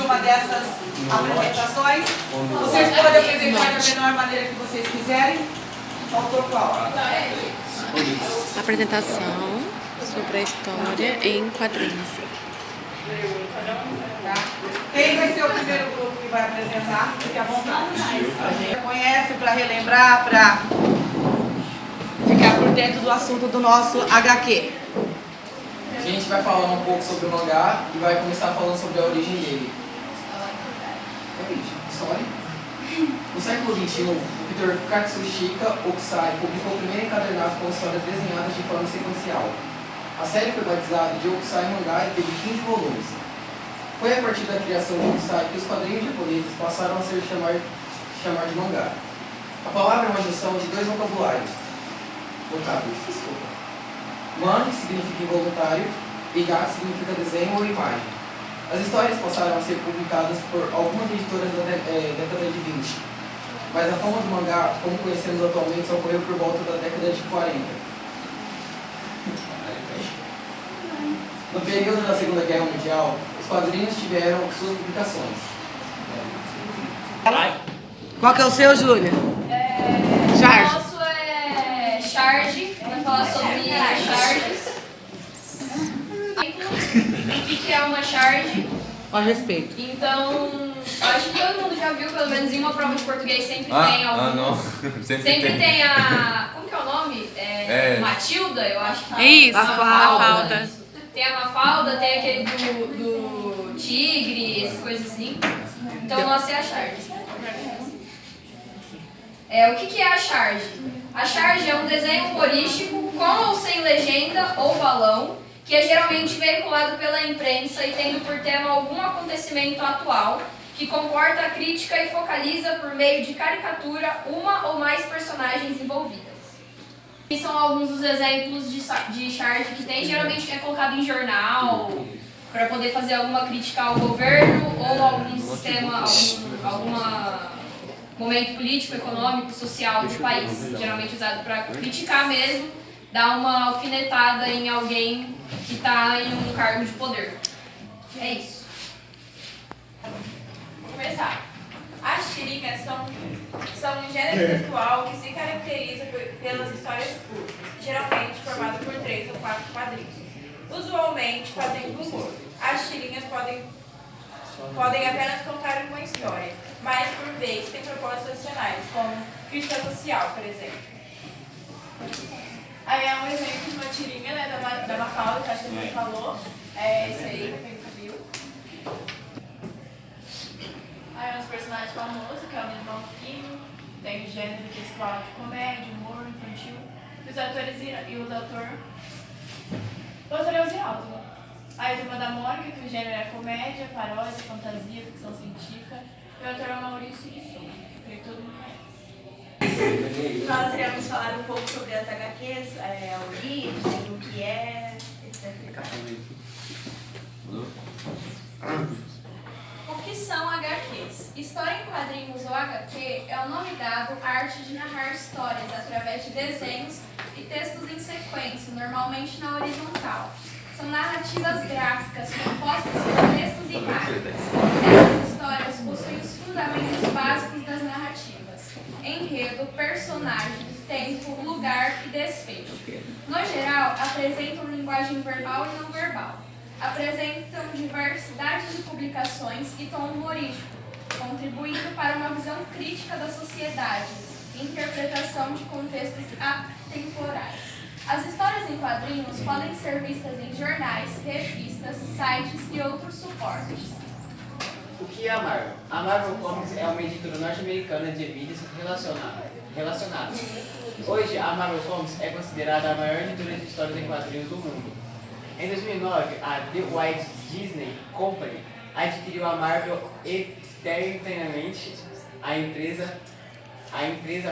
uma dessas apresentações. Vocês podem apresentar da menor maneira que vocês quiserem. Autor qual? Apresentação sobre a história em quadrinhos. Tá? Quem vai ser o primeiro grupo que vai apresentar? Fique à vontade. A gente conhece para relembrar, para ficar por dentro do assunto do nosso HQ. A gente vai falar um pouco sobre o mangá e vai começar falando sobre a origem dele. História? No século XXI, o pintor Katsushika Okusai publicou o primeiro encadernado com histórias desenhadas de forma sequencial. A série foi batizada de Okusai Mangá e teve 15 volumes. Foi a partir da criação de Okusai que os quadrinhos japoneses passaram a ser chamar de mangá. A palavra é uma junção de dois vocábulos. Man, que significa involuntário, e ga, que significa desenho ou imagem. As histórias passaram a ser publicadas por algumas editoras da década de 20, mas a fama do mangá, como conhecemos atualmente, só ocorreu por volta da década de 40. No período da Segunda Guerra Mundial, os quadrinhos tiveram suas publicações. Qual que é o seu, Júlia? Charge. O nosso é Charge, vai falar sobre charges. O que é uma charge? A respeito. Então, acho que todo mundo já viu, pelo menos em uma prova de português sempre tem algum. não. Sempre tem a. Como que é o nome? Matilda, eu acho que Isso, Mafalda. Isso. Tem a Mafalda, tem aquele do tigre, essas coisas assim. Então, nossa é a charge. O que é a charge? A charge é um desenho humorístico com ou sem legenda ou balão, que é geralmente veiculado pela imprensa e tendo por tema algum acontecimento atual, que comporta a crítica e focaliza por meio de caricatura uma ou mais personagens envolvidas. E são alguns dos exemplos de charge que tem, geralmente é colocado em jornal, para poder fazer alguma crítica ao governo ou algum sistema, alguma momento político, econômico, social do país. Geralmente usado para criticar mesmo, dar uma alfinetada em alguém que está em um cargo de poder. É isso. Vou começar. As tirinhas são um gênero textual que se caracteriza pelas histórias curtas, geralmente formado por 3 ou 4 quadrinhos, usualmente fazendo humor. As tirinhas podem apenas contar uma história, mas por vezes têm propósitos adicionais, como crítica social, por exemplo. Aí é um exemplo de uma tirinha, né, da Mafalda, que acho que a gente falou. É esse aí, pra quem nunca viu. Aí é uns personagens famosos, que é o Menino Malquinho, tem o gênero textual de comédia, humor, infantil. Os atores e os autores. O autor é o Ziraldo, né? Aí a Turma da Mônica, que o gênero é comédia, paródia, fantasia, ficção científica. E o autor é o Maurício de Souza, que todo mundo conhece. Nós iremos falar um pouco sobre as HQs, a origem, o que é, etc. O que são HQs? História em quadrinhos ou HQ é o nome dado à arte de narrar histórias através de desenhos e textos em sequência, normalmente na horizontal. São narrativas gráficas compostas por textos e imagens. Essas histórias possuem os fundamentos básicos das narrativas: enredo, personagens, tempo, lugar e desfecho. No geral, apresentam linguagem verbal e não verbal. Apresentam diversidade de publicações e tom humorístico, contribuindo para uma visão crítica da sociedade e interpretação de contextos atemporais. As histórias em quadrinhos podem ser vistas em jornais, revistas, sites e outros suportes. O que é a Marvel? A Marvel Comics é uma editora norte-americana de mídias relacionadas. Hoje, a Marvel Comics é considerada a maior editora de histórias em quadrinhos do mundo. Em 2009, a The Walt Disney Company adquiriu a Marvel externamente, a empresa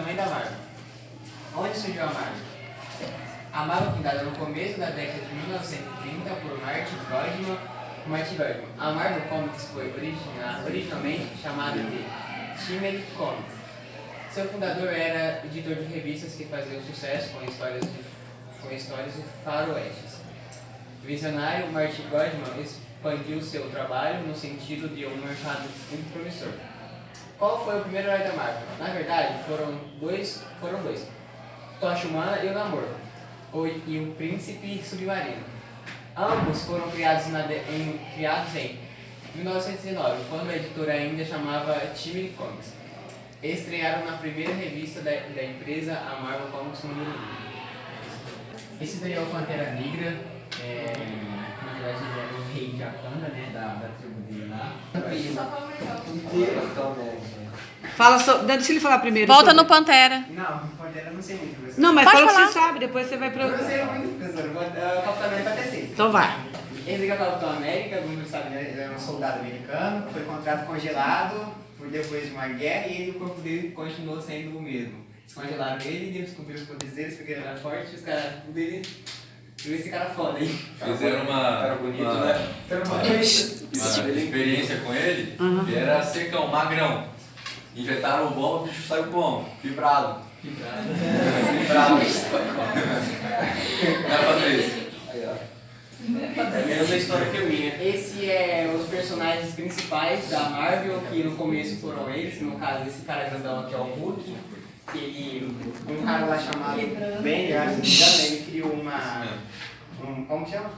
mãe da Marvel. Onde surgiu a Marvel? A Marvel, fundada no começo da década de 1930 por Martin Goodman. A Marvel Comics foi originalmente chamada de Timely Comics. Seu fundador era editor de revistas que faziam sucesso com histórias de faroestes. O visionário Martin Goodman expandiu seu trabalho no sentido de um mercado muito promissor. Qual foi o primeiro herói da Marvel? Na verdade, foram dois. Tocha Humana e o Namor, e o Príncipe Submarino. Ambos foram criados em 1909, quando a editora ainda chamava Timely Comics. Eles estrearam na primeira revista da empresa, a Marvel Comics número 1. Esse daí é o Pantera Negra, na verdade ele era o rei de Wakanda, né, da tribo dele lá. Fala sobre. Deixa ele falar primeiro. Volta sobre... no Pantera. Não, Pantera eu não sei muito, professor. Não, mas Pode fala o que falar. você sabe, depois você vai pra. Eu não sei muito, professor. O Capitão América até sei. Então vai. Esse aqui é o Capitão América, como você sabe, né? Ele é um soldado americano, foi encontrado congelado por depois de uma guerra e o corpo dele continuou sendo o mesmo. Descongelaram ele, descobriram os poderes dele, porque ele era forte, os caras, tudo dele. Viu esse cara foda aí. Fizeram uma experiência com ele, que era secar um magrão. Injetaram o bola, o bicho saiu como? Fibrado. Fibrado. Dá pra ver isso. É a mesma história que a minha. Esse é os personagens principais da Marvel, que no começo foram eles, no caso esse cara grandão aqui é o Hulk, que ele, um cara lá chamado Ben, eu acho que se não me engano, ele criou como que chama?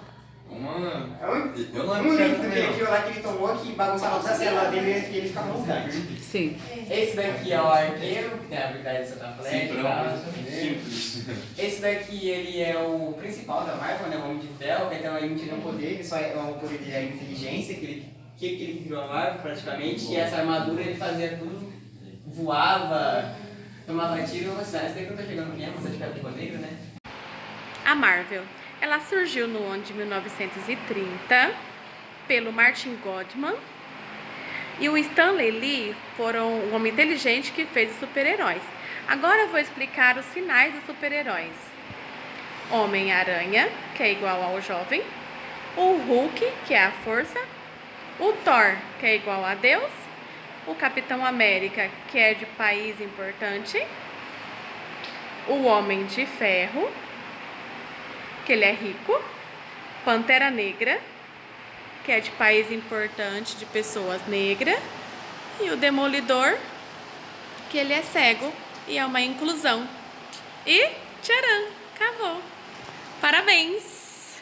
Eu não Um líquido que ele criou lá que ele tomou, que bagunçava toda a célula dele e ele ficava mutante. Sim. Esse daqui é o arqueiro, que tem a habilidade de soltar flecha e tal. Simples. Esse daqui ele é o principal da Marvel, né? O Homem de Ferro, então ele não tinha nenhum poder, ele só é o poder dele é a inteligência, que ele criou a Marvel praticamente, e essa armadura ele fazia tudo, voava, tomava tiro e velocidade. Esse daqui não tá chegando aqui, é uma de Capitão Negro, né? A Marvel, ela surgiu no ano de 1930 pelo Martin Goodman e o Stan Lee foram um homem inteligente que fez os super-heróis. Agora eu vou explicar os sinais dos super-heróis. Homem-Aranha, que é igual ao jovem, o Hulk, que é a força, o Thor, que é igual a Deus, o Capitão América, que é de país importante, o Homem de Ferro, que ele é rico, Pantera Negra, que é de país importante, de pessoas negras, e o Demolidor, que ele é cego e é uma inclusão. E tcharam, acabou. Parabéns!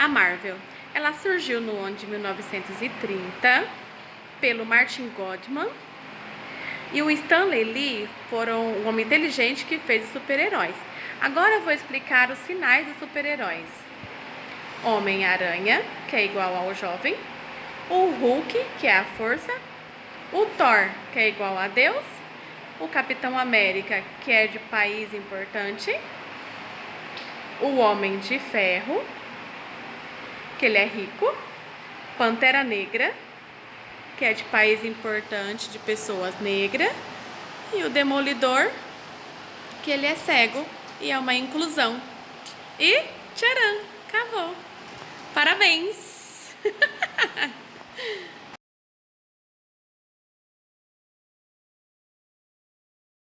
A Marvel, ela surgiu no ano de 1930 pelo Martin Goodman e o Stan Lee foram um homem inteligente que fez os super-heróis. Agora eu vou explicar os sinais dos super-heróis. Homem-Aranha, que é igual ao jovem. O Hulk, que é a força. O Thor, que é igual a Deus. O Capitão América, que é de país importante. O Homem de Ferro, que ele é rico. Pantera Negra, que é de país importante, de pessoas negras. E o Demolidor, que ele é cego e é uma inclusão. E tcharam, acabou. Parabéns!